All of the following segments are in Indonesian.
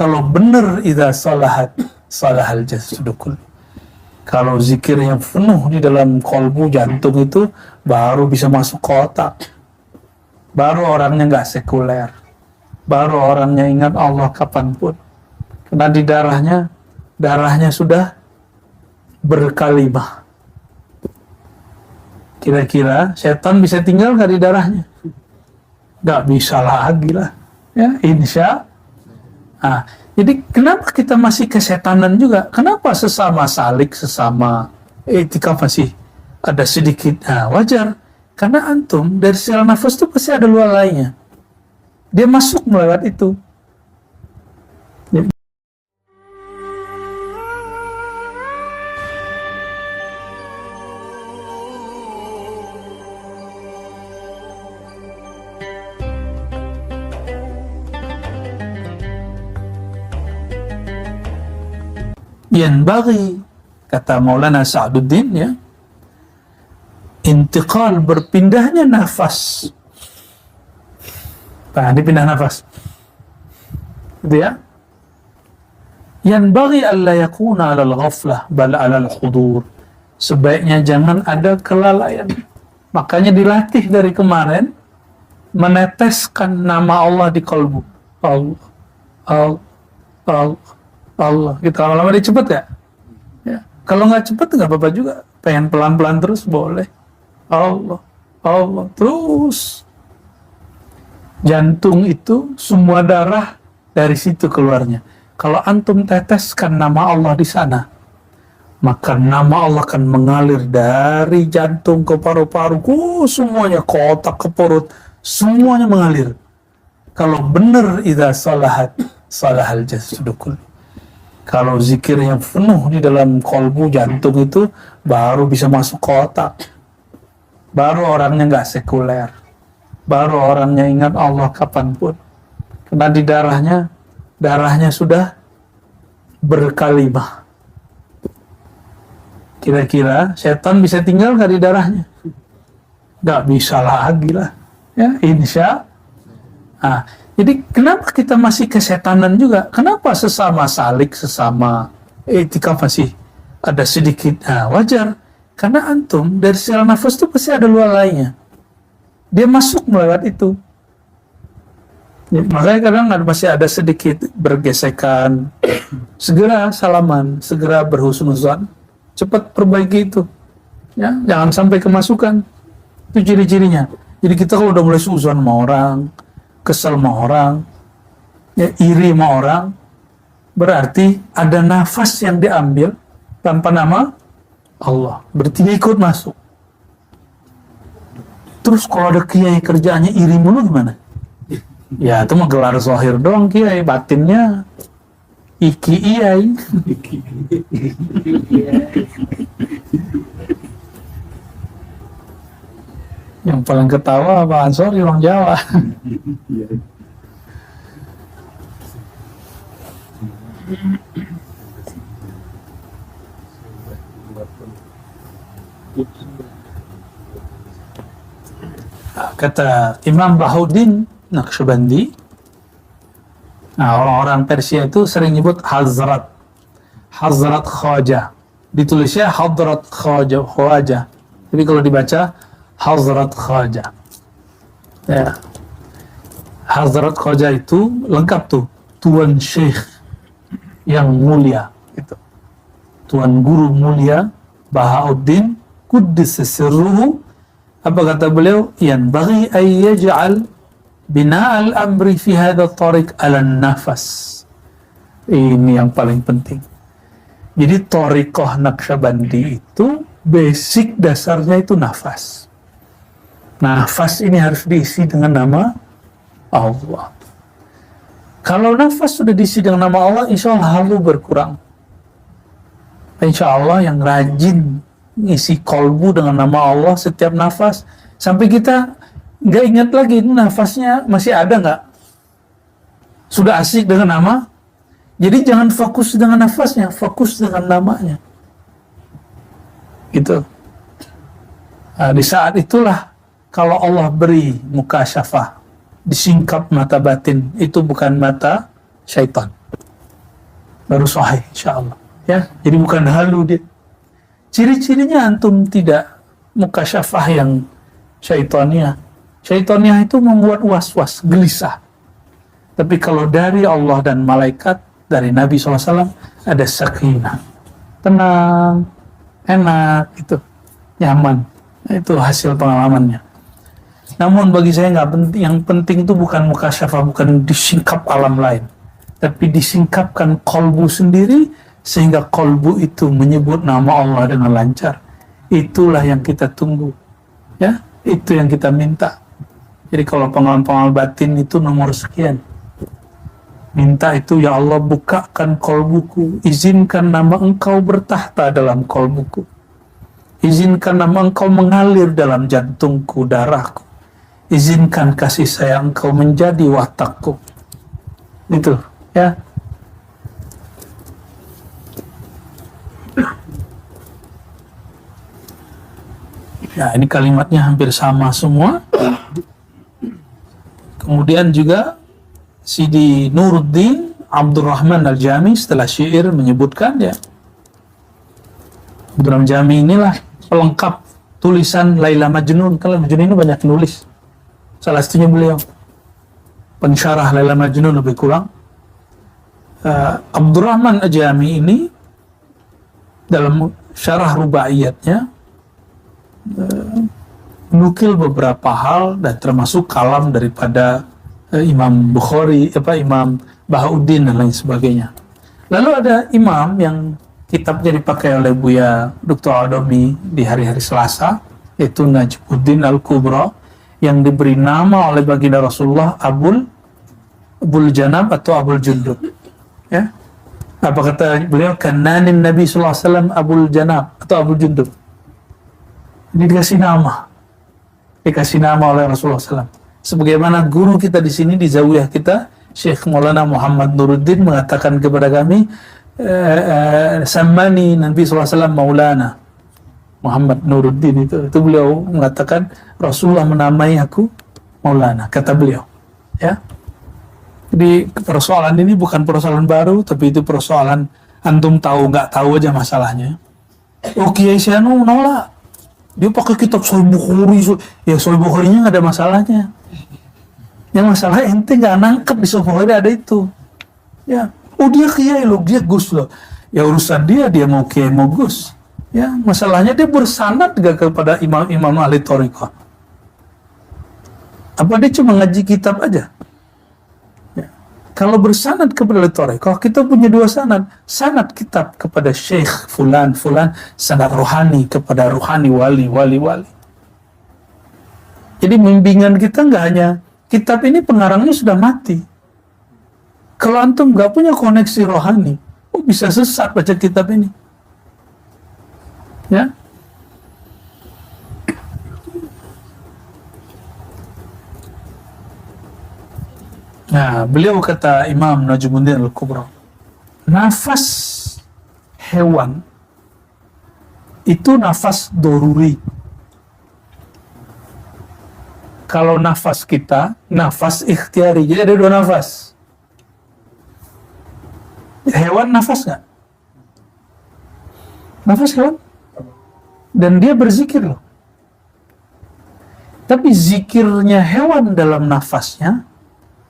Kalau benar idza salahat salahal jasadu kullu. Kalau zikir yang penuh di dalam kolbu jantung itu baru bisa masuk ke otak. Baru orangnya nggak sekuler. Baru orangnya ingat Allah kapanpun. Karena di darahnya sudah berkalimah. Kira-kira setan bisa tinggal nggak di darahnya? Nggak bisa lagi lah. Ya, insya. Nah, jadi kenapa kita masih kesetanan juga? Kenapa sesama salik, sesama etika masih ada sedikit? Nah, wajar. Karena antum dari sel nafas itu pasti ada luar lainnya. Dia masuk melewat itu. Yanbaghi, kata Maulana Sa'duddin, ya, intiqal, berpindahnya nafas. Nah, dipindah nafas gitu ya. Yanbaghi alla yakuna 'alal ghaflah bal 'alal hudur. Sebaiknya jangan ada kelalaian. Makanya dilatih dari kemarin meneteskan nama Allah di kalbu. Allah, Allah, Allah, Allah. Kita lama-lama dia cepet ya? Ya. Kalau nggak cepet nggak apa-apa juga. Pengen pelan-pelan terus boleh. Allah, Allah, terus. Jantung itu semua darah dari situ keluarnya. Kalau antum teteskan nama Allah di sana, maka nama Allah akan mengalir dari jantung ke paru-paru, semuanya ke otak, ke perut, semuanya mengalir. Kalau benar idza salahat salahal jasadu kullu. Kalau zikir yang penuh di dalam kolbu jantung itu baru bisa masuk ke otak. Baru orangnya nggak sekuler. Baru orangnya ingat Allah kapanpun. Karena di darahnya sudah berkalimah. Kira-kira setan bisa tinggal nggak di darahnya? Nggak bisa lagi lah. Ya, insya. Nah, jadi kenapa kita masih kesetanan juga? Kenapa sesama salik, sesama etika masih ada sedikit? Nah, wajar. Karena antum dari sel nafas itu pasti ada luar lainnya. Dia masuk melewat itu. Ya, makanya kadang masih ada sedikit bergesekan. Segera salaman, segera berhusnuzan. Cepat perbaiki itu. Ya, jangan sampai kemasukan. Itu ciri-cirinya. Jadi kita kalau udah mulai suzon sama orang, kesel sama orang, ya, iri sama orang, berarti ada nafas yang diambil tanpa nama Allah. Berarti dia ikut masuk. Terus kalau ada kiai kerjaannya iri mulu gimana? Ya itu mah gelar zahir doang kiai, batinnya iki iyai. Yang paling ketawa Pak Ansori orang Jawa. Kata Imam Bahuddin Naqsyabandi, nah, orang-orang Persia itu sering nyebut Hazrat Khaja, ditulisnya Hadrat Khaja, tapi kalau dibaca Hazrat Khaja. Ya. Hazrat Khaja itu lengkap tuh, Tuan Syekh yang mulia itu. Tuan Guru mulia Bahauddin Quddis Sirruhu. Apa kata beliau? Yanbaghi an yaj'al bina' al-amri fi hadha at-tariq 'ala an-nafas. Ini yang paling penting. Jadi thariqah Naqsyabandi itu basic dasarnya itu nafas. Nafas ini harus diisi dengan nama Allah. Kalau nafas sudah diisi dengan nama Allah, insya Allah halu berkurang. Insya Allah yang rajin ngisi kolbu dengan nama Allah setiap nafas, sampai kita nggak ingat lagi ini nafasnya masih ada nggak, sudah asik dengan nama. Jadi jangan fokus dengan nafasnya, fokus dengan namanya gitu. Nah, di saat itulah kalau Allah beri mukasyafah, disingkap mata batin, itu bukan mata syaitan. baru sahih insyaallah. Ya, jadi bukan halu dia. Ciri-cirinya antum tidak mukasyafah yang syaitaniah. Syaitaniah itu membuat was-was, gelisah. Tapi kalau dari Allah dan malaikat, dari Nabi SAW, ada sakinah. Tenang, enak, itu nyaman. Itu hasil pengalamannya. Namun bagi saya nggak penting. Yang penting itu bukan mukasyafah, bukan disingkap alam lain, tapi disingkapkan kolbu sendiri sehingga kolbu itu menyebut nama Allah dengan lancar. Itulah yang kita tunggu, ya. Itu yang kita minta. Jadi kalau pengalaman batin itu nomor sekian, minta itu, ya Allah bukakan kolbuku, izinkan nama Engkau bertahta dalam kolbuku, izinkan nama Engkau mengalir dalam jantungku, darahku, izinkan kasih sayang Engkau menjadi watakku. Itu, ya. Ya, ini kalimatnya hampir sama semua. Kemudian juga Sidi Nuruddin Abdurrahman Al-Jami setelah syair menyebutkan, ya, Abdurrahman Jami inilah pelengkap tulisan Laila Majnun. Kalau Majnun ini banyak nulis, salah satunya beliau pensyarah Laila Majnun lebih kurang. Abdurrahman Al-Jami ini dalam syarah rubaiyatnya menukil beberapa hal dan termasuk kalam daripada Imam Bukhari, Imam Bahauddin dan lain sebagainya. Lalu ada imam yang kitabnya dipakai oleh Buya Dr. Adomi di hari-hari Selasa, yaitu Najmuddin Al-Kubra, yang diberi nama oleh baginda Rasulullah Abul Janab atau Abul Jundub. Ya, apa kata beliau? Kananin Nabi sallallahu alaihi wasallam Abul Janab atau Abul Jundub. Ini dikasih nama oleh Rasulullah SAW. Sebagaimana guru kita di sini di Zawiyah kita, Syekh Maulana Muhammad Nuruddin mengatakan kepada kami, Sammani Nabi SAW Maulana Muhammad Nuruddin, itu beliau mengatakan Rasulullah menamai aku Maulana, kata beliau. Ya, jadi persoalan ini bukan persoalan baru, tapi itu persoalan antum tahu nggak tahu aja masalahnya. Oh, Kiai Syanu nolak. Dia pakai kitab Sahih Bukhari, ya Sahih Bukharinya nggak ada masalahnya. Yang masalah ente nggak nangkep di Sahih Bukhari ada itu. Ya, oh dia kiai loh, dia gus loh. Ya urusan dia mau kiai mau gus. Ya, masalahnya dia bersanad gak kepada imam-imam ahli thariqah. Apa dia cuma ngaji kitab aja? Kalau bersanad kepada thariqah, kita punya dua sanad. Sanad kitab kepada Syekh Fulan, sanad rohani kepada rohani wali. Jadi bimbingan kita nggak hanya kitab ini pengarangnya sudah mati. Kalau antum nggak punya koneksi rohani, bisa sesat baca kitab ini. Ya. Nah, beliau kata Imam Najmuddin Al-Kubra, nafas hewan itu nafas doruri. Kalau nafas kita, nafas ikhtiari. Jadi ada dua nafas. Hewan nafas nggak? Nafas hewan. Dan dia berzikir loh. Tapi zikirnya hewan dalam nafasnya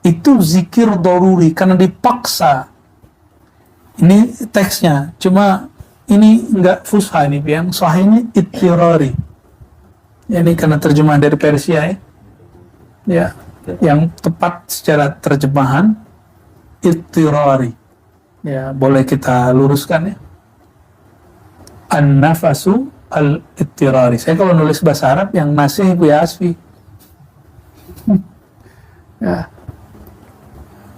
itu zikir doruri karena dipaksa. Ini teksnya, cuma ini enggak fusha, ini yang sahihnya ittirari. Ini karena terjemahan dari Persia ya. Ya, yang tepat secara terjemahan ittirari. Ya, boleh kita luruskan ya. An-nafasu al-ittirari. Saya kalau nulis bahasa Arab yang nasih Buya Asfi. Ya.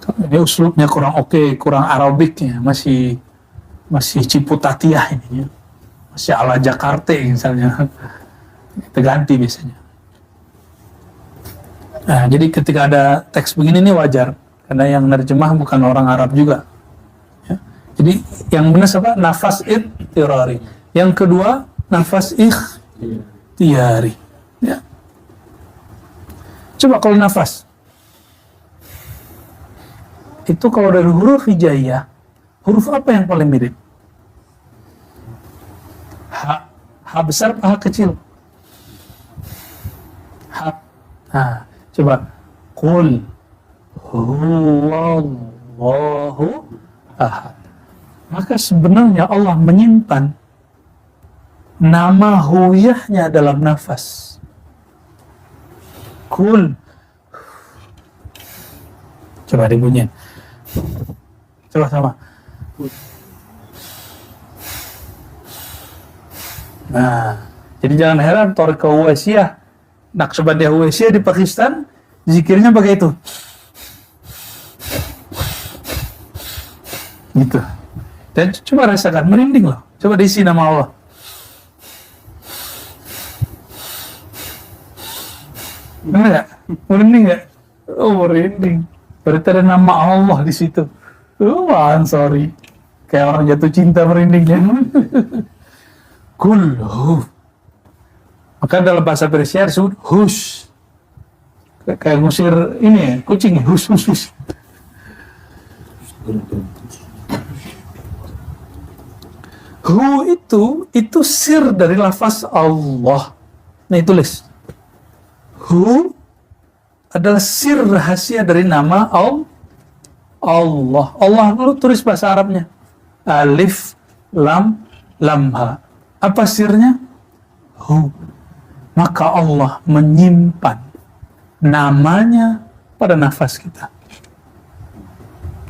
Ini uslubnya kurang oke, kurang Arabiknya, masih Ciputatiah ini ya. Masih ala Jakarta misalnya. Kita ganti biasanya. Nah, jadi ketika ada teks begini ini wajar, karena yang nerjemah bukan orang Arab juga. Ya. Jadi yang benar apa? Nafas ittirari. Yang kedua, nafas ikhtiyari. Ya. Coba kalau nafas itu kalau dari huruf hijaiyah, Huruf apa yang paling mirip? Ha. Ha besar, ha kecil? Ha. Nah, coba. Qul huwallahu ahad. Maka sebenarnya Allah menyimpan nama huyahnya dalam nafas. Qul. Coba dibunyiin. Coba sama. Nah, jadi jangan heran Tariqah Uwaisiyah, Naqsyabandiyah Uwaisiyah di Pakistan, zikirnya pakai itu. Gitu. Dan coba rasakan, merinding loh. Coba diisi nama Allah. Benar nggak? Merinding nggak? Oh, merinding. Berarti ada nama Allah di situ. Sorry. Kayak orang jatuh cinta merindingnya. Kulhu. Maka dalam bahasa Persia disebut hush. Kayak ngusir ini ya, kucing ya, hush, hush, hush. Hu itu sir dari lafaz Allah. Nih tulis. Hu adalah sir rahasia dari nama Allah. Allah lu tulis bahasa Arabnya. Alif, lam, ha. Apa sirnya? Hu. Maka Allah menyimpan namanya pada nafas kita.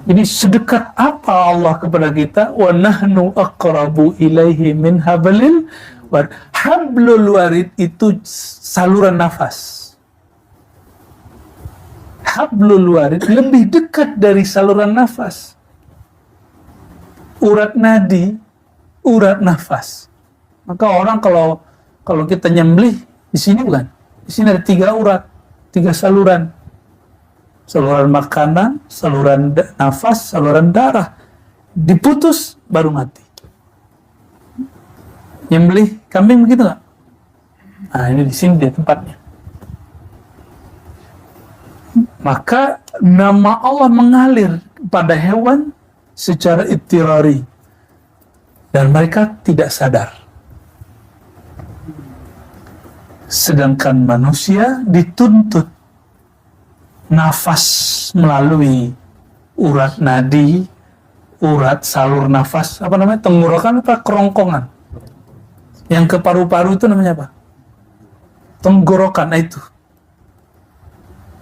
Jadi sedekat apa Allah kepada kita? Wa nahnu aqrabu ilaihi min hablil warid. Hablul warid itu saluran nafas. Hablul warid lebih dekat dari saluran nafas. Urat nadi, urat nafas. Maka orang kalau kita nyembelih di sini bukan? Di sini ada 3 urat, 3 saluran. Saluran makanan, saluran nafas, saluran darah. Diputus baru mati. Nyembelih kambing begitu nggak? Nah, ini di sini dia tempatnya. Maka nama Allah mengalir pada hewan secara ittirari dan mereka tidak sadar. Sedangkan manusia dituntut nafas melalui urat nadi, urat salur nafas, apa namanya, tenggorokan apa kerongkongan. Yang ke paru-paru itu namanya apa? Tenggorokan, itu.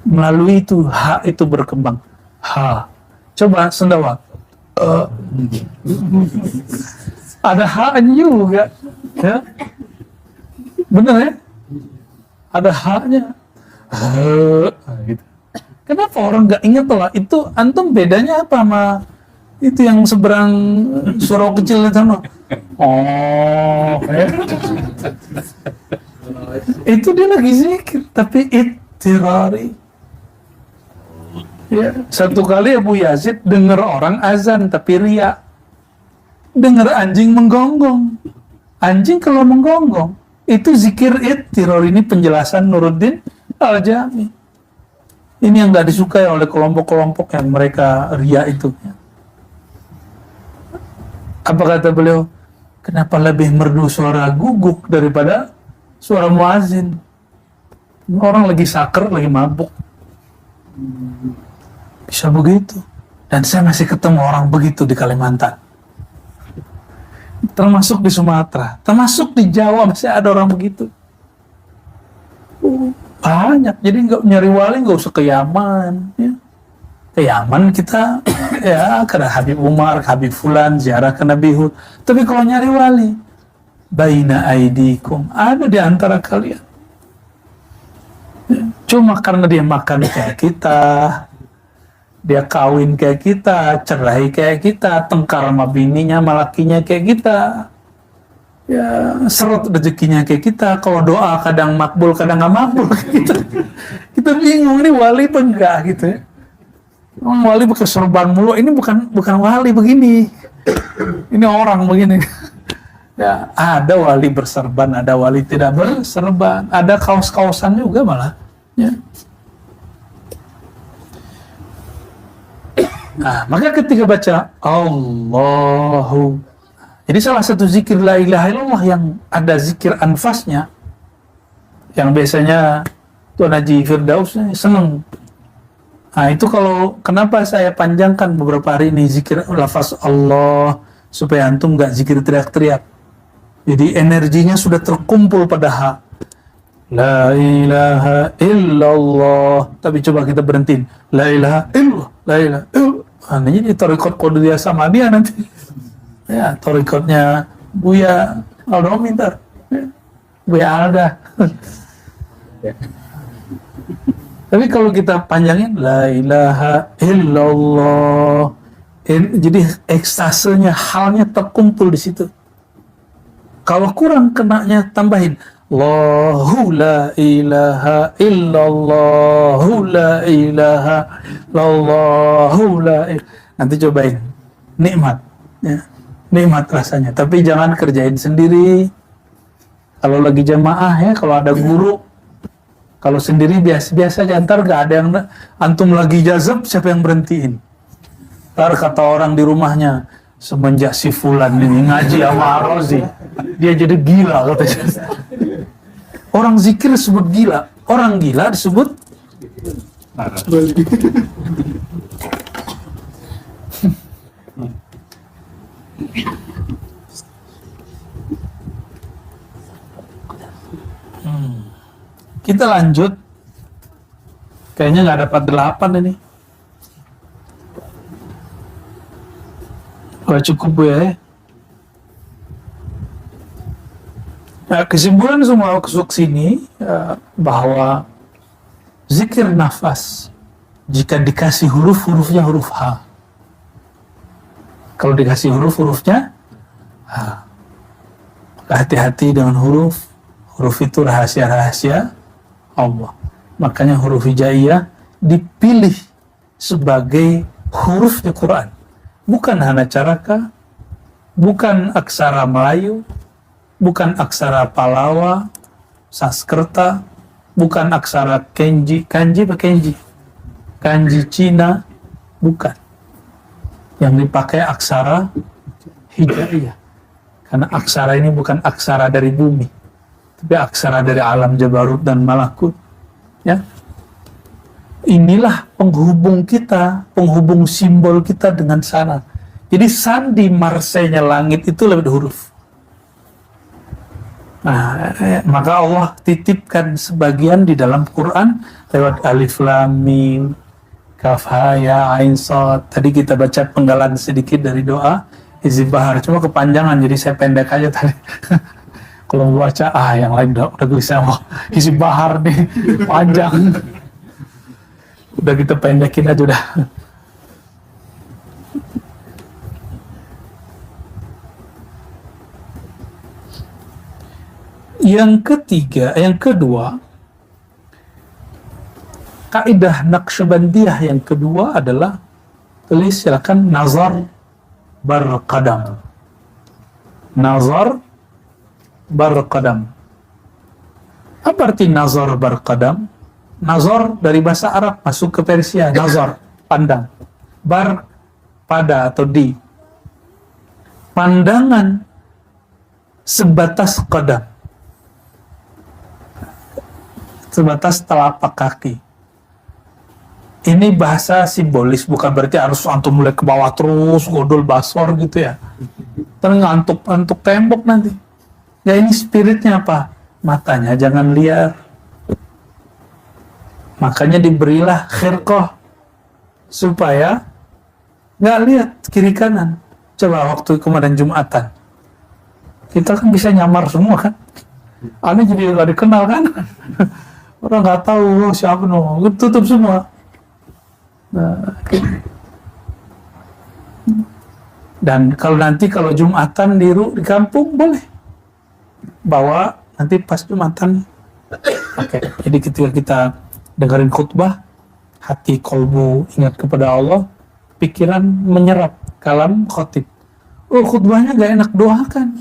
Melalui itu, ha itu berkembang. Ha. Coba sendawa. Ada ha-nya juga. Ya. Bener ya? Ada ha-nya. Gitu. Kenapa orang nggak ingat lah? Itu antum bedanya apa sama itu yang seberang surau kecil itu sana? Oh, ya. Itu dia lagi zikir, tapi ittirari. Ya, satu kali Abu Yazid dengar orang azan tapi riya. Dengar anjing menggonggong. Anjing kalau menggonggong itu zikir ittirari. Ini penjelasan Nuruddin Al-Jami. Ini yang nggak disukai oleh kelompok-kelompok yang mereka riya itu. Apa kata beliau? Kenapa lebih merdu suara guguk daripada suara muazin? Orang lagi saker, lagi mabuk. Bisa begitu. Dan saya masih ketemu orang begitu di Kalimantan. Termasuk di Sumatera. Termasuk di Jawa masih ada orang begitu. Banyak. Jadi nggak nyari wali nggak usah ke Yaman. Ya. Ke Yaman kita ya karena Habib Umar, Habib Fulan, ziarah ke Nabi Hud. Tapi kalau nyari wali, baina aidikum, ada di antara kalian. Ya. Cuma karena dia makan kayak kita, dia kawin kayak kita, cerai kayak kita, tengkar sama bininya, sama lakinya kayak kita. Ya, seret rezekinya kayak kita. Kalau doa kadang makbul, kadang nggak makbul. Kita bingung nih wali apa enggak gitu ya. Wali pakai serban mulu. Ini bukan wali begini. Ini orang begini. Ya, ada wali berserban, ada wali tidak berserban, ada kaos-kaosan juga malah. Ya. Nah, maka ketika baca Allahu, jadi salah satu zikir la ilaha illallah yang ada zikir anfasnya, yang biasanya Tuan Haji Firdaus seneng. Nah, itu kalau kenapa saya panjangkan beberapa hari ini zikir lafaz Allah, supaya antum gak zikir teriak-teriak. Jadi energinya sudah terkumpul pada H. La ilaha illallah. Tapi coba kita berhentiin. La ilaha illallah. La ilaha illallah. Nah, ini Thariqat Qadiriyah Samadiyah nanti. Ya, Thariqatnya Buya Aldo minta. Buya Alda. Tapi kalau kita panjangin la ilaha illallah. Jadi ekstasenya, halnya terkumpul di situ. Kalau kurang kenanya tambahin Allahu la ilaha illallahu la ilaha illallahu la ilaha. Nanti cobain, nikmat ya. Nikmat rasanya, tapi jangan kerjain sendiri. Kalau lagi jamaah ya, kalau ada guru. Kalau sendiri biasa-biasa aja, ntar gak ada yang antum lagi jazab, siapa yang berhentiin? Ntar kata orang di rumahnya, semenjak si Fulan ini ngaji sama Ar-Razi, dia jadi gila katanya. Orang zikir disebut gila, orang gila disebut Kita lanjut. Kayaknya nggak dapat 8 ini. Cukup ya. Nah, kesimpulan semua kesuk sini bahwa zikir nafas jika dikasih hurufnya huruf H. Kalau dikasih hurufnya H. Hati-hati dengan huruf itu rahasia-rahasia Allah. Makanya huruf hijaiyah dipilih sebagai hurufnya Quran. Bukan hana caraka, bukan aksara Melayu, bukan aksara Palawa, Sanskerta, bukan aksara kanji Cina, bukan. Yang dipakai aksara hijaiyah. Karena aksara ini bukan aksara dari bumi, tapi aksara dari alam Jabarut dan Malakut. Ya. Inilah penghubung kita, penghubung simbol kita dengan sana. Jadi sandi marsenya langit itu lewat huruf. Nah, maka Allah titipkan sebagian di dalam Quran lewat alif lam mim, kaf ha ya ain shad. Tadi kita baca penggalan sedikit dari doa Hizib Bahar, cuma kepanjangan jadi saya pendek aja tadi. Kalau baca yang lain udah bisa Hizib Bahar nih panjang. Udah kita pendekin aja udah. Yang kedua, kaidah Naqsyabandiyah yang kedua adalah, tulis silakan, nazar barqadam. Nazar barqadam. Apa arti nazar barqadam? Nazar dari bahasa Arab masuk ke Persia, nazar, pandang. Bar, pada atau di. Pandangan sebatas qadam. Sebatas telapak kaki. Ini bahasa simbolis, bukan berarti harus antum mulai ke bawah terus, godol basor gitu ya. Ngantuk tembok nanti. Ya ini spiritnya apa? Matanya jangan liar. Makanya diberilah khirqah supaya nggak lihat kiri kanan. Coba waktu kemarin Jumatan, kita kan bisa nyamar semua kan. Aneh jadi nggak dikenal kan. Orang nggak tahu siapa tutup semua. Nah, dan kalau Jumatan di kampung boleh bawa nanti pas Jumatan. Oke. Jadi ketika kita dengerin khutbah, hati kolbu ingat kepada Allah, pikiran menyerap kalam khotib. Oh, khutbahnya gak enak, doakan.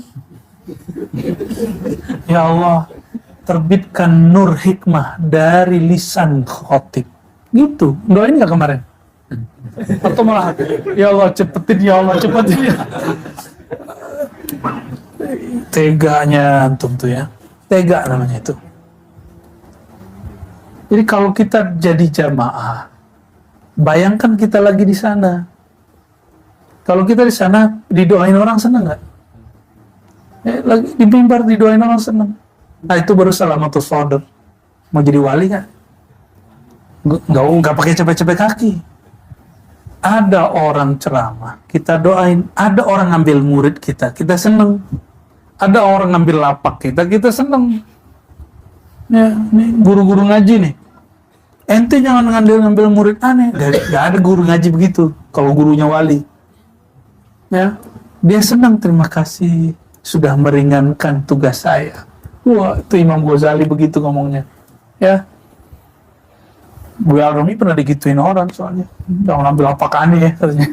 Ya Allah, terbitkan nur hikmah dari lisan khotib. Gitu, doain gak kemarin? Atau malah, ya Allah cepetin, ya Allah cepetin. Teganya antum tuh ya, tega namanya itu. Jadi kalau kita jadi jamaah, bayangkan kita lagi di sana. Kalau kita di sana didoain orang senang nggak? Lagi di mimbar didoain orang senang. Nah itu baru salamatus sodr. Mau jadi wali kan? Nggak pakai cepet-cepet kaki. Ada orang ceramah, kita doain. Ada orang ngambil murid kita senang. Ada orang ngambil lapak kita senang. Ya, nih guru-guru ngaji nih. Ente jangan ngambil murid aneh. Gak ada guru ngaji begitu. Kalau gurunya wali, ya dia senang, terima kasih sudah meringankan tugas saya. Wah, itu Imam Ghazali begitu ngomongnya. Ya, Bu Al-Rumi pernah digituin orang soalnya. Jangan ambil apa aneh ya katanya.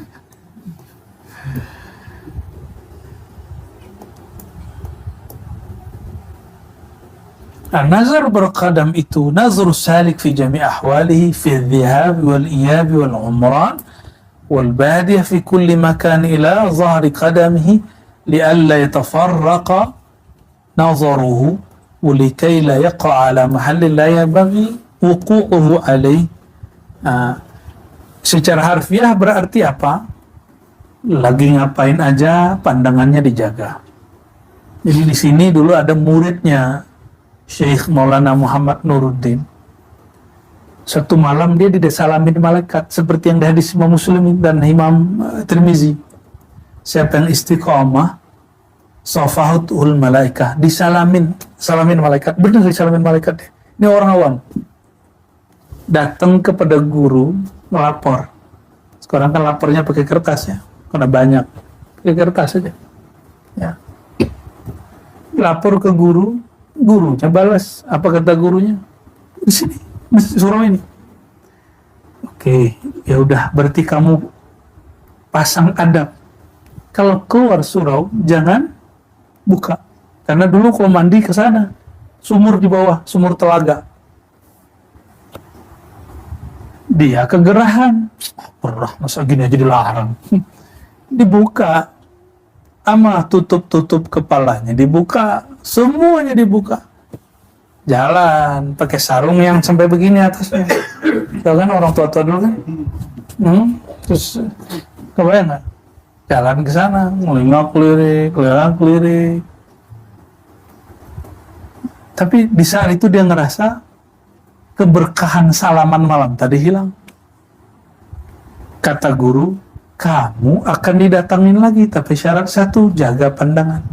Nazar berqadam itu nazar salik fi jami' ahwalihi fi al-dhihab wal-iyab wal-umran wal-badiyah fi kulli makan ila zahri qadamihi li'alla yatafarraqa nazaruhu wa likay la yaqa' ala mahallin la yabghi wuqu'uhu alaih. Secara harfiah berarti apa? Lagi ngapain aja pandangannya dijaga. Jadi di sini dulu ada muridnya Syekh Maulana Muhammad Nuruddin. Satu malam dia disalamin malaikat seperti yang di hadis Imam Muslim dan Imam Tirmizi. Siapa yang istiqamah safahatul malaikah, salamin malaikat. Benar disalamin malaikat deh. Ini orang awam. Datang kepada guru melapor. Sekarang kan lapornya pakai kertas ya, karena banyak. Pakai kertas aja. Ya. Lapor ke guru, gurunya balas. Apa kata gurunya? Di sini, surau ini. Oke, ya udah, berarti kamu pasang adab. Kalau keluar surau, jangan buka. Karena dulu kalau mandi ke sana, sumur di bawah, sumur telaga. Dia kegerahan. Perah, masa gini aja dilarang. Dibuka. Ama tutup kepalanya dibuka, semuanya dibuka. Jalan pakai sarung yang sampai begini atasnya. Tahu kan orang tua-tua dulu kan? Terus kebayang nggak? Jalan ke sana, ngelingak kelirik. Tapi di saat itu dia ngerasa keberkahan salaman malam tadi hilang. Kata guru, kamu akan didatangin lagi, tapi syarat satu, jaga pandangan.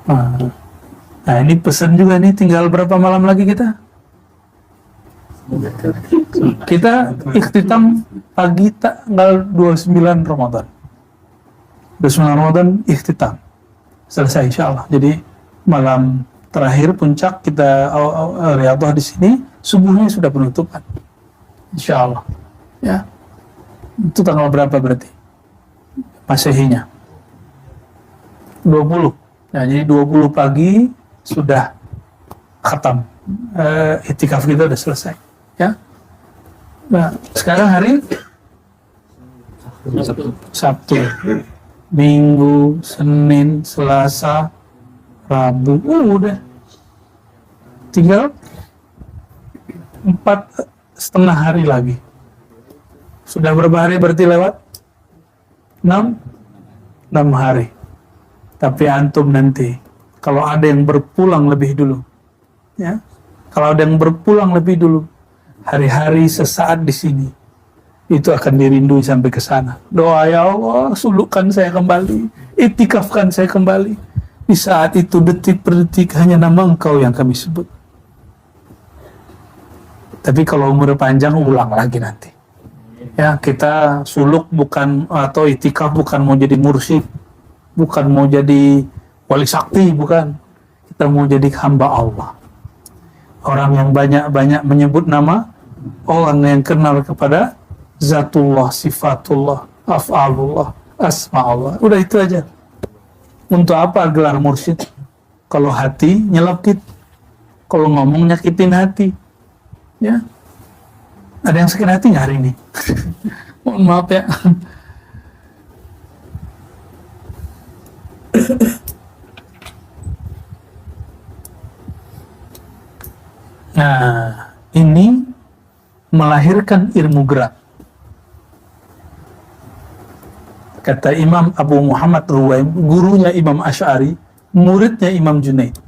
Nah ini pesan juga nih, tinggal berapa malam lagi kita? Kita ikhtitam pagi tanggal 29 Ramadan. 29 Ramadan ikhtitam. Selesai insya Allah. Jadi malam terakhir puncak kita riyadhah di sini, subuhnya sudah penutupan. Insya Allah. Ya. Itu tanggal berapa berarti? Masehinya 20. Nah, jadi 20 pagi sudah khatam. Itikaf kita sudah selesai. Ya. Nah, sekarang hari Sabtu, Minggu, Senin, Selasa, Rabu. Udah. Tinggal 4,5 hari lagi. Sudah berapa hari berarti lewat? 6 hari. Tapi antum nanti, kalau ada yang berpulang lebih dulu, ya, kalau ada yang berpulang lebih dulu, hari-hari sesaat di sini, itu akan dirindui sampai ke sana. Doa, ya Allah, sulukkan saya kembali, itikafkan saya kembali. Di saat itu detik per detik hanya nama Engkau yang kami sebut. Tapi kalau umur panjang, ulang lagi nanti. Ya, kita suluk bukan, atau itikaf bukan mau jadi mursyid, bukan mau jadi wali sakti, bukan. Kita mau jadi hamba Allah. Orang yang banyak-banyak menyebut nama, orang yang kenal kepada zatullah, sifatullah, af'alullah, asma'ullah. Udah itu aja. Untuk apa gelar mursyid? Kalau hati nyelekit, kalau ngomong nyakitin hati. Ya. Ada yang sakit hati nggak hari ini? Mohon maaf ya. Nah, ini melahirkan ilmu gerak. Kata Imam Abu Muhammad Ruwaim, gurunya Imam Asy'ari, muridnya Imam Junaid.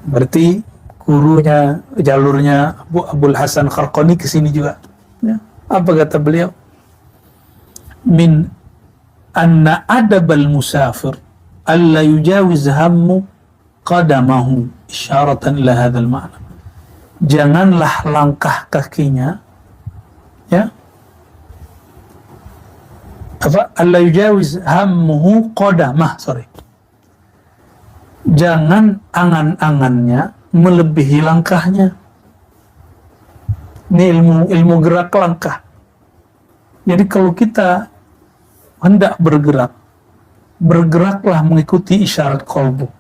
Berarti gurunya, jalurnya Abul Hasan Kharqani ke sini juga. Ya. Apa kata beliau? Min anna adabal musafir alla yujawiz hammu qadamahu isyaratan ila hadzal ma'na. Janganlah langkah kakinya, ya, apa, alla yujawiz hammuhu qadamah, jangan angan-angannya melebihi langkahnya. Ini ilmu gerak langkah. Jadi kalau kita hendak bergerak, bergeraklah mengikuti isyarat qalbu.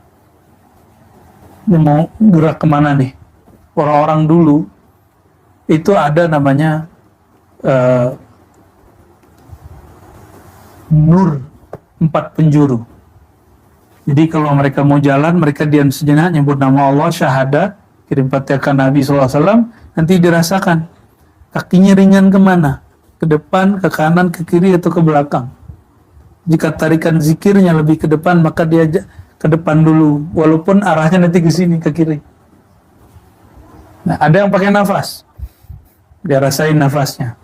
Ini mau gerak kemana nih? Orang-orang dulu itu ada namanya nur 4 penjuru. Jadi kalau mereka mau jalan, mereka diam sejenak, nyebut nama Allah, syahadat, kirim Fatihah ke Nabi SAW, nanti dirasakan kakinya ringan kemana? Ke depan, ke kanan, ke kiri, atau ke belakang. Jika tarikan zikirnya lebih ke depan, maka dia ke depan dulu, walaupun arahnya nanti ke sini, ke kiri. Nah, ada yang pakai nafas, dia rasain nafasnya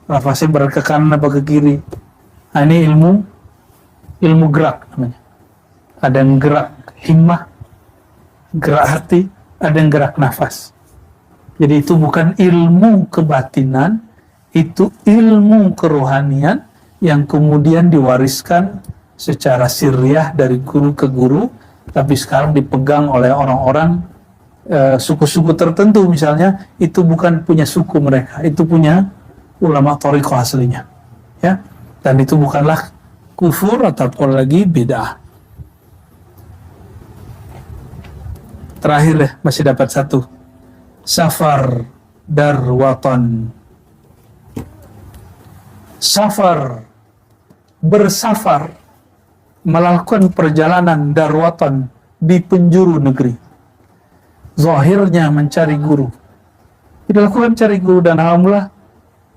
berat ke kanan apa ke kiri. Nah, ini ilmu gerak namanya. Ada yang gerak himmah, gerak hati, ada yang gerak nafas. Jadi itu bukan ilmu kebatinan, itu ilmu kerohanian yang kemudian diwariskan secara sirriyah dari guru ke guru, tapi sekarang dipegang oleh orang-orang suku-suku tertentu misalnya, itu bukan punya suku mereka, itu punya ulama thariqah aslinya, ya. Dan itu bukanlah kufur ataupun lagi bid'ah. Terakhir ya, masih dapat satu. Safar darwatan. Safar, bersafar, melakukan perjalanan darwatan di penjuru negeri. Zahirnya mencari guru. Dilakukan cari guru, dan alhamdulillah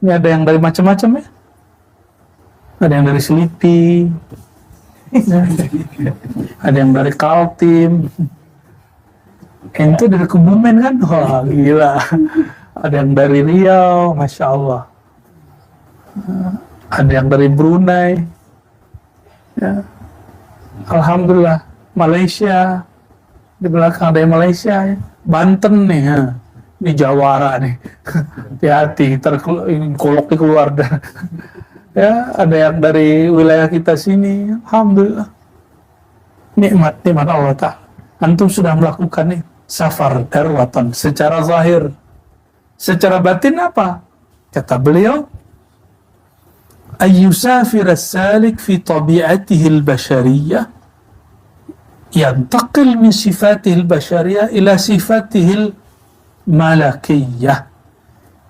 ini ada yang dari macam-macam ya. Ada yang dari Selipi, ada yang dari Kaltim, itu dari Kebumen kan, wah gila. Ada yang dari Riau, Masya Allah. Ada yang dari Brunei, ya. Alhamdulillah. Malaysia, di belakang ada yang Malaysia, ya. Banten nih, ya. Ini Jawara nih. Hati-hati, koloknya keluar dah. Ya, ada yang dari wilayah kita sini. Alhamdulillah. Nikmat Allah Ta'ala. Antum sudah melakukan nih safar darwatan secara zahir. Secara batin apa? Kata beliau, ayyusafir as-salik fi tabi'atihi al-bashariyah yantaqil min sifatihi al-bashariyah ila sifatihi al-malakiyah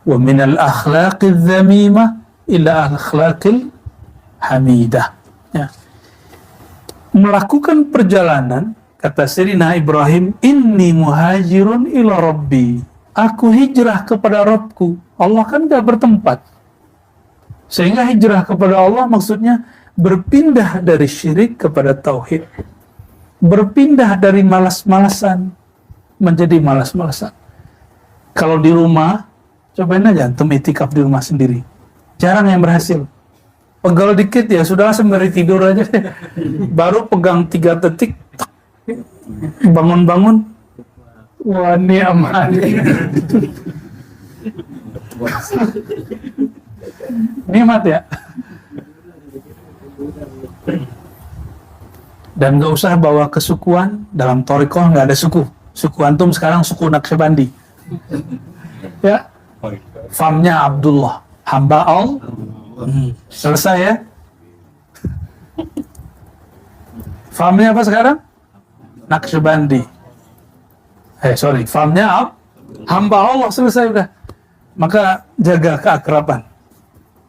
wa min al-akhlaqi al-dhamimah ila al-akhlaqi al-hamidah. Ya. Melakukan perjalanan, kata Sayyidina Ibrahim, inni muhajirun ila rabbi, aku hijrah kepada Rabbku. Allah kan gak bertempat, sehingga hijrah kepada Allah maksudnya berpindah dari syirik kepada tauhid, berpindah dari malas-malasan menjadi malas-malasan. Kalau di rumah, cobain aja antum itikaf di rumah sendiri, jarang yang berhasil. Pegel dikit ya sudah sembari tidur aja deh. Baru pegang 3 detik, bangun-bangun, wah ini aman. Nikmat ya. Dan gak usah bawa kesukuan. Dalam thariqah gak ada suku. Suku antum sekarang suku Naqsyabandi, ya. Famnya Abdullah, hamba Allah. Selesai ya. Famnya apa sekarang? Naqsyabandi. Famnya hamba Allah, selesai udah. maka jaga keakraban.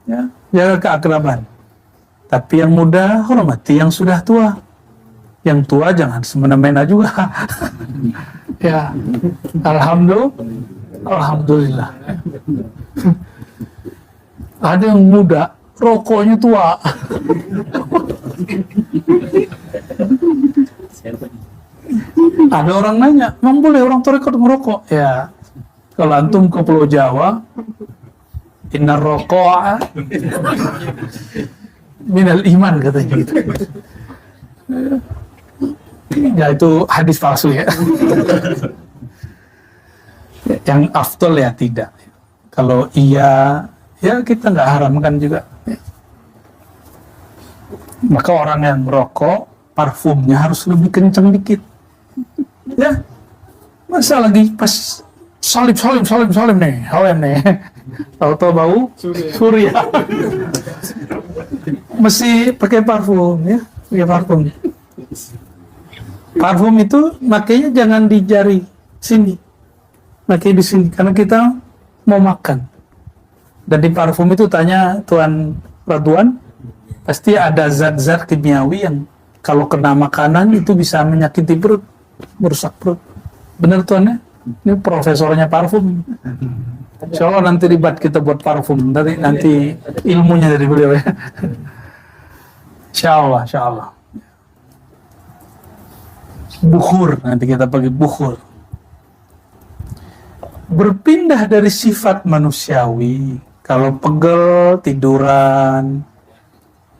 Ya, jaga keakraban. Tapi yang muda hormati yang sudah tua. Yang tua jangan semena-mena juga. Ya, alhamdulillah. Ada yang muda, rokoknya tua. Ada orang nanya, emang boleh orang tarekat merokok? Ya, kalau antum ke Pulau Jawa, inna roko'a minal iman katanya gitu. Ya itu hadis palsu ya. Yang afdol ya tidak. Kalau iya, ya kita nggak haramkan juga. Maka orang yang merokok, parfumnya harus lebih kencang dikit. Ya, masa lagi pas salim nih, tahu-tahu bau surya. Mesti pakai parfum ya, pakai parfum. Parfum itu makanya jangan di jari sini, makanya di sini karena kita mau makan. Dan di parfum itu tanya Tuan Radwan, pasti ada zat-zat kimiawi yang kalau kena makanan itu bisa menyakiti perut, merusak perut. Benar Tuan ya? Ini profesornya parfum. Insya Allah nanti debat kita buat parfum. Nanti ilmunya dari beliau ya. Insya Allah. Bukhur, nanti kita pakai bukhur. Berpindah dari sifat manusiawi. Kalau pegel, tiduran.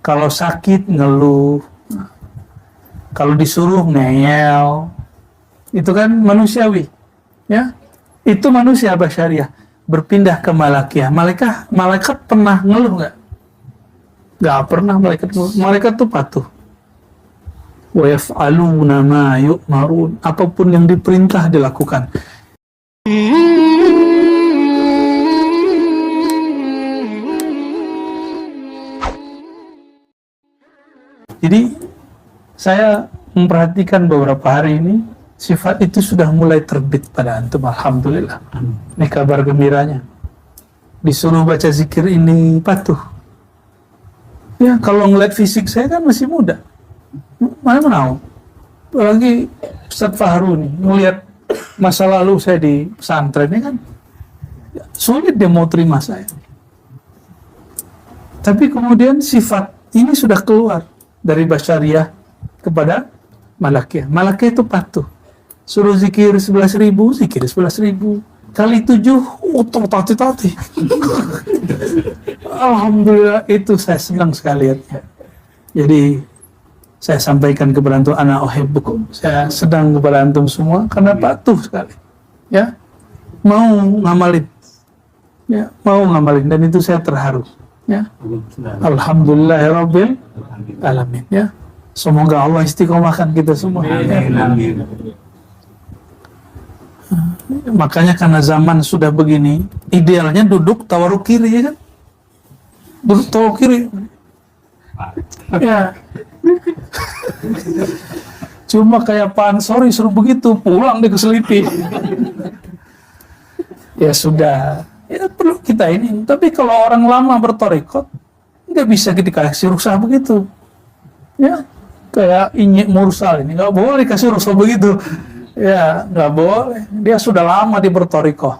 Kalau sakit, ngeluh. Kalau disuruh, ngeyel. Itu kan manusiawi. Ya, itu manusia basyariah. Berpindah ke malakiyah. Malaikat pernah ngeluh nggak? Nggak pernah malaikat ngeluh. Malaikat itu patuh. Wa yaf'aluna ma yu'marun. Apapun yang diperintah dilakukan. Jadi saya memperhatikan beberapa hari ini sifat itu sudah mulai terbit pada antum. Alhamdulillah. Ini kabar gembiranya. Disuruh baca zikir ini patuh. Ya, kalau ngeliat fisik saya kan masih muda. Mana mau? Apalagi Ustaz Fahru nih, ngeliat masa lalu saya di pesantren ini kan sulit dia mau terima saya. Tapi kemudian sifat ini sudah keluar dari basyariah kepada malakiyah. Malakiyah itu patuh. Suruh zikir 11.000, zikir 11.000. Kali 7, tati. Alhamdulillah, itu saya senang sekali lihatnya. Jadi saya sampaikan kepada antum, ana uhibbukum. Saya sedang kepada antum semua karena patuh sekali. Ya. Mau ngamalin. Ya, mau ngamalin dan itu saya terharu. Ya. Alhamdulillahirabbil alamin ya. Semoga Allah istiqomahkan kita semua. Amin. Makanya karena zaman sudah begini, idealnya duduk tawaruk kiri ya kan? Duduk tawaruk kiri. Ya. Cuma kayak Pak Ansori suruh begitu, pulang dia keselipi. Ya sudah, ya perlu kita ini. Tapi kalau orang lama bertorikot, nggak bisa dikasih ruksah begitu. Ya, kayak Inyek Mursal ini, nggak boleh kasih ruksah begitu. Ya, nggak boleh. Dia sudah lama di bertorikoh.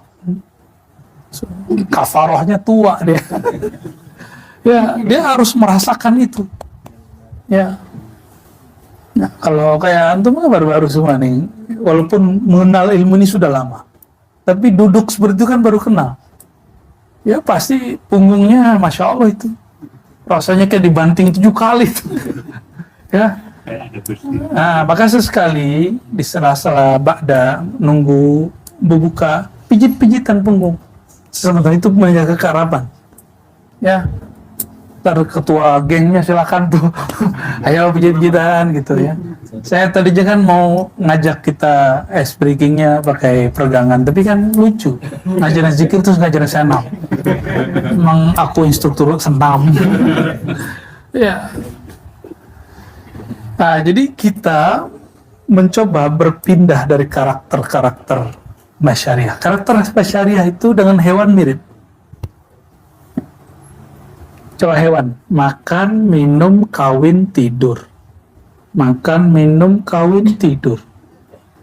Kafarohnya tua dia. Ya, dia harus merasakan itu. Ya. Nah, kalau kayak antum kan baru-baru semua nih, walaupun mengenal ilmu ini sudah lama, tapi duduk seperti itu kan baru kenal. Ya pasti punggungnya, masya Allah itu, rasanya kayak dibanting 7 kali. Ya. Nah, maka sesekali di sela-sela ba'da nunggu berbuka, pijit-pijitan punggung. Sebenarnya itu menjaga kearaban. Ya. Ntar ketua gengnya silakan tuh, ayo pijit-pijitan gitu ya. Saya tadinya kan mau ngajak kita ice breakingnya pakai peregangan, tapi kan lucu, ngajarin zikir terus ngajarin senam. Emang aku instruktur senam. Ya. Nah, jadi kita mencoba berpindah dari karakter-karakter basyariah. Karakter basyariah itu dengan hewan mirip. Coba hewan, makan, minum, kawin, tidur. Makan, minum, kawin, tidur.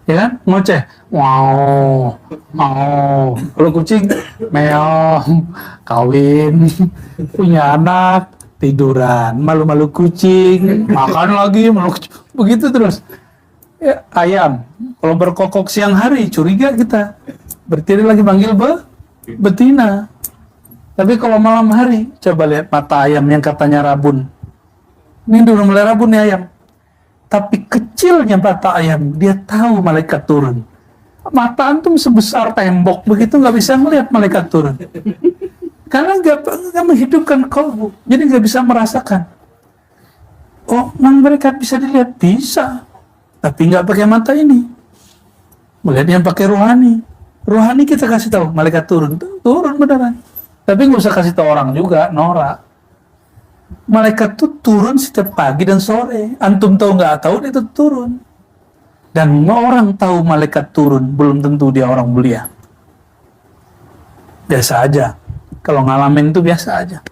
Ya kan? Ngoceh. Wow. Wow. Kalau kucing, meong, kawin, punya anak, tiduran, malu-malu kucing, makan lagi, malu kucing. Begitu terus. Ya, ayam, kalau berkokok siang hari, curiga kita. Berarti dia lagi manggil betina. Tapi kalau malam hari, coba lihat mata ayam yang katanya rabun. Ini udah mulai rabun nih ayam. Tapi kecilnya mata ayam, dia tahu malaikat turun. Mata antum sebesar tembok, begitu nggak bisa melihat malaikat turun. Karena nggak menghidupkan kalbu, jadi nggak bisa merasakan. Oh, malaikat bisa dilihat? Bisa. Tapi nggak pakai mata ini. Melihatnya pakai rohani. Rohani kita kasih tahu, malaikat turun. Turun beneran. Tapi nggak usah kasih tahu orang juga, norak. Malaikat itu turun setiap pagi dan sore. Antum tahu nggak tahu dia itu turun. Dan orang tahu malaikat turun belum tentu dia orang mulia. Biasa aja. Kalau ngalamin itu biasa aja.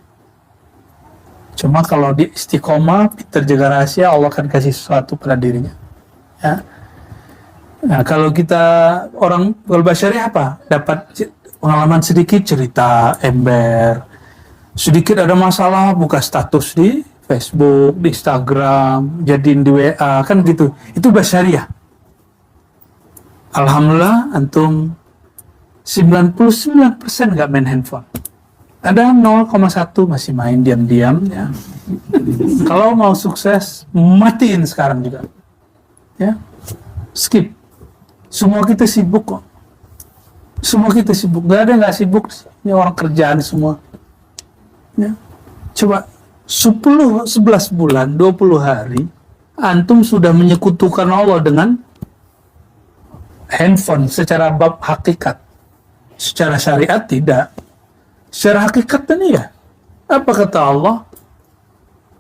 Cuma kalau dia istiqomah, terjaga rahasia, Allah akan kasih sesuatu pada dirinya. Ya. Nah, kalau kita orang berbasyari apa? Dapat pengalaman sedikit, cerita, ember. Sedikit ada masalah, buka status di Facebook, di Instagram, jadiin di WA, kan gitu. Itu basyariah. Alhamdulillah, antum 99% nggak main handphone. Ada 0,1 masih main diam-diam. Ya. Kalau mau sukses, matiin sekarang juga. Ya, skip. Semua kita sibuk kok. Semua kita sibuk. Gak ada nggak sibuk. Ini orang kerjaan semua. Ya. Coba 11 bulan, 20 hari, antum sudah menyekutukan Allah dengan handphone secara bab hakikat. Secara syariat tidak. Secara hakikat ini ya. Apa kata Allah?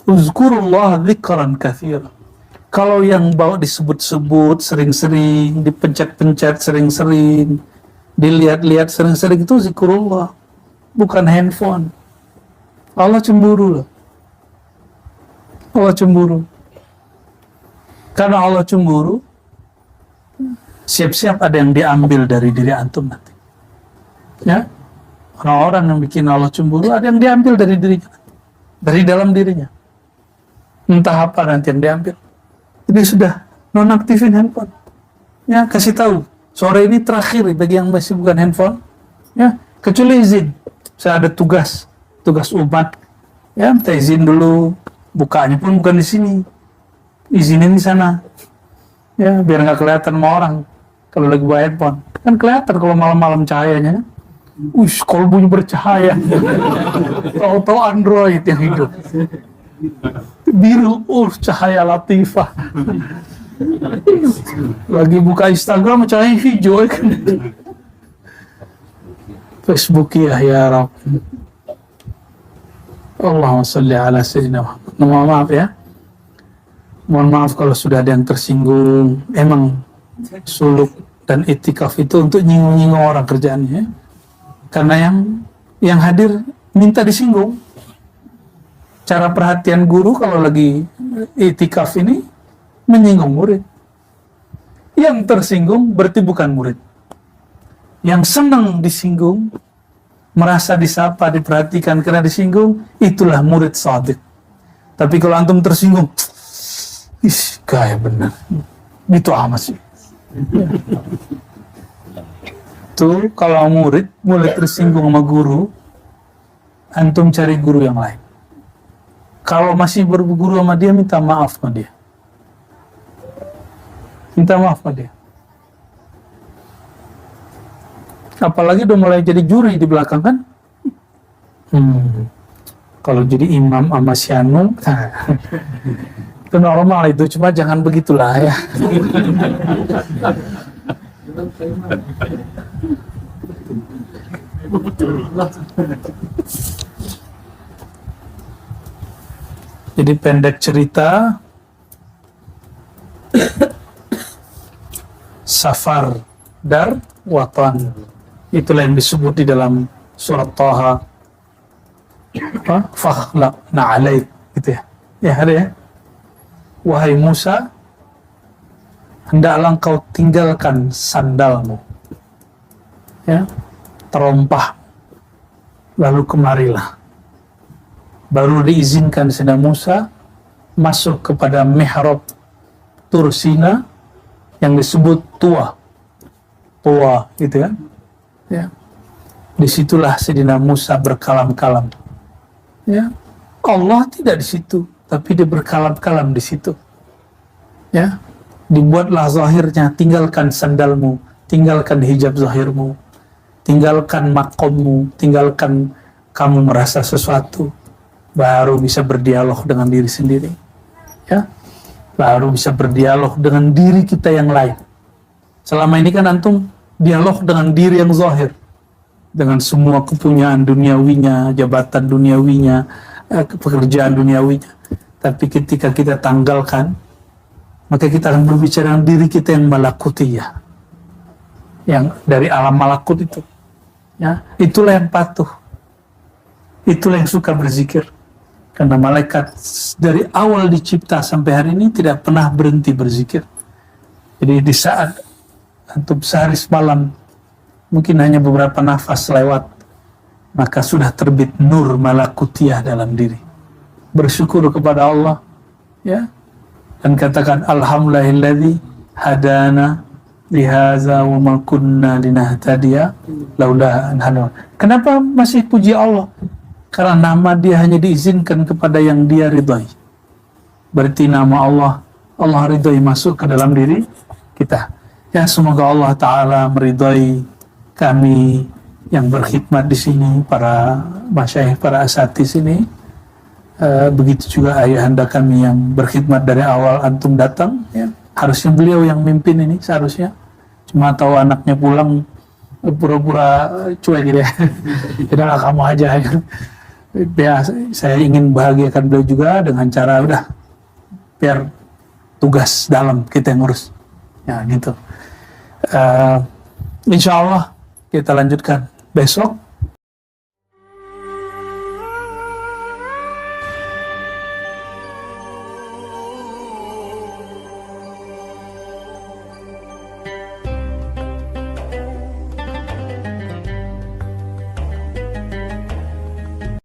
Uzkurullah dzikran katsiran. Kalau yang bawa disebut-sebut sering-sering, dipencet-pencet sering-sering, dilihat-lihat sering-sering, itu zikrullah, bukan handphone. Allah cemburu loh. Allah cemburu. Karena Allah cemburu, siap-siap ada yang diambil dari diri antum nanti. Ya, orang-orang yang bikin Allah cemburu ada yang diambil dari dirinya, dari dalam dirinya. Entah apa nanti yang diambil. Jadi sudah nonaktifin handphone. Ya, kasih tahu. Sore ini terakhir bagi yang masih bukan handphone. Ya, kecuali izin. Saya ada tugas umat. Ya, minta izin dulu. Bukanya pun bukan di sini. Izinin di sana. Ya, biar nggak kelihatan sama orang kalau lagi bawa handphone. Kan kelihatan kalau malam-malam cahayanya. Kolbunya bercahaya. Tahu-tahu Android yang hidup. Biru, cahaya latifah. Lagi buka Instagram cahaya hijau kan. Facebook ya Rabb. Allahumma salli ala sayyidina Muhammad. Mohon maaf ya. Mohon maaf kalau sudah ada yang tersinggung. Emang suluk dan itikaf itu untuk nyinggung-nyinggung orang kerjaannya. Karena yang hadir minta disinggung. Cara perhatian guru kalau lagi itikaf ini menyinggung murid. Yang tersinggung berarti bukan murid. Yang senang disinggung, merasa disapa, diperhatikan karena disinggung, itulah murid shadiq. Tapi kalau antum tersinggung, gaya benar. Itu amat sih. Tuh kalau murid mulai tersinggung sama guru, antum cari guru yang lain. Kalau masih berguru sama dia, minta maaf sama dia. Minta maaf sama dia. Apalagi udah mulai jadi juri di belakang kan? Kalau jadi imam sama si Anu, itu normal itu, cuma jangan begitulah ya. Jadi pendek cerita, safar dar watan, itulah yang disebut di dalam surat Thaha. fakhla'na alaik, gitu ya. Ya ada ya. Wahai Musa, hendaklah engkau tinggalkan sandalmu, ya, terompah, lalu kemarilah. Baru diizinkan Sayyidina Musa masuk kepada mihrab Tur Sina yang disebut Tua, gitu kan? Ya. Disitulah Sayyidina Musa berkalam-kalam. Ya, Allah tidak di situ, tapi dia berkalam-kalam di situ. Ya, dibuatlah zahirnya, tinggalkan sandalmu, tinggalkan hijab zahirmu, tinggalkan makommu, tinggalkan kamu merasa sesuatu, baru bisa berdialog dengan diri sendiri. Ya, baru bisa berdialog dengan diri kita yang lain. Selama ini kan antum dialog dengan diri yang zahir, dengan semua kepunyaan duniawinya, jabatan duniawinya, pekerjaan duniawinya. Tapi ketika kita tanggalkan, maka kita akan berbicara dengan diri kita yang malakutiyah, yang dari alam malakut itu. Ya, itulah yang patuh, itulah yang suka berzikir. Karena malaikat dari awal dicipta sampai hari ini tidak pernah berhenti berzikir. Jadi di saat antum sehari semalam mungkin hanya beberapa nafas lewat, maka sudah terbit nur malakutiyah dalam diri. Bersyukur kepada Allah, ya, dan katakan alhamdulillahilladzi hadana lihaza wa ma kunna linahtadiya laula an hadana. Kenapa masih puji Allah? Karena nama dia hanya diizinkan kepada yang dia ridhai. Berarti nama Allah ridhai masuk ke dalam diri kita. Ya, semoga Allah Ta'ala meridhai kami yang berkhidmat di sini, para masyayikh, para asatidz sini. Begitu juga ayahanda kami yang berkhidmat dari awal antum datang. Ya. Harusnya beliau yang mimpin ini, seharusnya. Cuma tahu anaknya pulang, pura-pura cuek gitu ya. Tidaklah kamu aja. Ya, saya ingin bahagiakan beliau juga dengan cara udah biar tugas dalam kita yang ngurus. Ya gitu. Insya Allah kita lanjutkan besok